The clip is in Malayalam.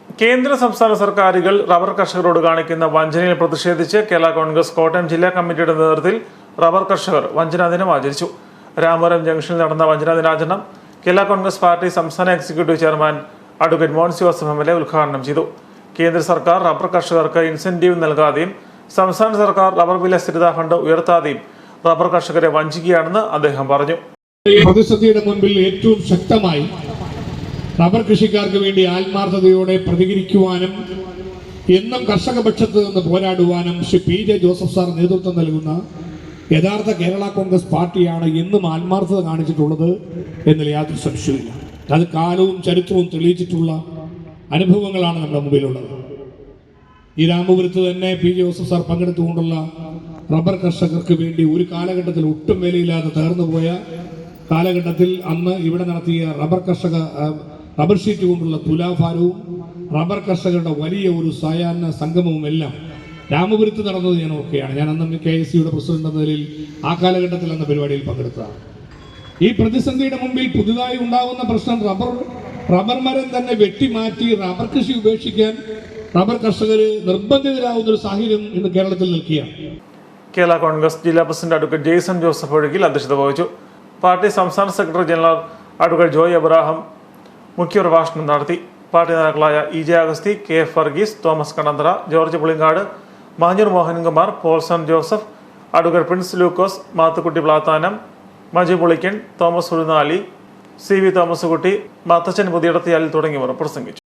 കേന്ദ്ര സംസ്ഥാന സർക്കാരുകൾ റബ്ബർ കർഷകരോട് കാണിക്കുന്ന വഞ്ചനയിൽ പ്രതിഷേധിച്ച് കേരള കോൺഗ്രസ് കോട്ടയം ജില്ലാ കമ്മിറ്റിയുടെ നേതൃത്വത്തിൽ റബ്ബർ കർഷകർ വഞ്ചനാ ദിനം ആചരിച്ചു. രാമപുരം ജംഗ്ഷനിൽ നടന്ന വഞ്ചനാ ദിനാചരണം കേരള കോൺഗ്രസ് പാർട്ടി സംസ്ഥാന executive chairman advocate Mons Joseph MLA. ഉദ്ഘാടനം ചെയ്തു. കേന്ദ്ര സർക്കാർ റബ്ബർ കർഷകർക്ക് ഇൻസെന്റീവ് നൽകാതെയും സംസ്ഥാന സർക്കാർ റബ്ബർ വില സ്ഥിരതാ ഫണ്ട് ഉയർത്താതെയും റബ്ബർ കർഷകരെ വഞ്ചിക്കുകയാണെന്ന് അദ്ദേഹം പറഞ്ഞു. പ്രതിസന്ധിയുടെ മുൻപിൽ ഏറ്റവും ശക്തമായി റബ്ബർ കൃഷിക്കാർക്ക് വേണ്ടി ആത്മാർത്ഥതയോടെ പ്രതികരിക്കുവാനും എന്നും കർഷക പക്ഷത്ത് നിന്ന് പോരാടുവാനും ശ്രീ P.J. ജോസഫ് സാർ നേതൃത്വം നൽകുന്ന യഥാർത്ഥ കേരള കോൺഗ്രസ് പാർട്ടിയാണ് എന്നും ആത്മാർത്ഥത കാണിച്ചിട്ടുള്ളത് എന്നതിൽ യാതൊരു സംശയമില്ല. അത് കാലവും ചരിത്രവും തെളിയിച്ചിട്ടുള്ള അനുഭവങ്ങളാണ് നമ്മുടെ മുമ്പിലുള്ളത്. ഈ രാമപുരത്ത് തന്നെ P.J. ജോസഫ് സാർ പങ്കെടുത്തുകൊണ്ടുള്ള റബ്ബർ കർഷകർക്ക് വേണ്ടി ഒരു കാലഘട്ടത്തിൽ ഒട്ടും വിലയില്ലാതെ തകർന്നുപോയ കാലഘട്ടത്തിൽ അന്ന് ഇവിടെ നടത്തിയ റബ്ബർ ഷീറ്റ് കൊണ്ടുള്ള തുലാഭാരവും റബ്ബർ കർഷകരുടെ വലിയ ഒരു സായാഹ്ന സംഗമവും എല്ലാം രാമപുരത്ത് നടന്നത് ഞാൻ ഓർക്കുകയാണ്. ഞാൻ അന്ന് KSCയുടെ പ്രസിഡന്റ് എന്ന നിലയിൽ ആ കാലഘട്ടത്തിൽ അന്ന് പരിപാടിയിൽ പങ്കെടുത്തതാണ്. ഈ പ്രതിസന്ധിയുടെ മുമ്പിൽ പുതുതായി ഉണ്ടാകുന്ന പ്രശ്നം റബ്ബർ മരം തന്നെ വെട്ടിമാറ്റി റബ്ബർ കൃഷി ഉപേക്ഷിക്കാൻ റബ്ബർ കർഷകർ നിർബന്ധിതരാകുന്ന ഒരു സാഹചര്യം ഇന്ന് കേരളത്തിൽ നിൽക്കുകയാണ്. കേരള കോൺഗ്രസ് ജില്ലാ പ്രസിഡന്റ് അഡ്വക്കേറ്റ് ജെയ്സൺ ജോസഫ് ഒഴുകിൽ അധ്യക്ഷത വഹിച്ചു. പാർട്ടി സംസ്ഥാന secretary general advocate Joy Abraham മുഖ്യപ്രഭാഷണം നടത്തി. പാർട്ടി നേതാക്കളായ E.J. Augusthy, K.F. Varghese, Thomas Kannanthara, George Pulinkad, Manjoor Mohankumar, Paulson Joseph, advocate Prince Lukose, Mathukutty Plathanam, Maju Pulickan, Thomas Uzhunnalil, C.V. Thomas Kutty, Mathachan പുതിയടത്തിയാലിൽ തുടങ്ങിയവർ പ്രസംഗിച്ചു.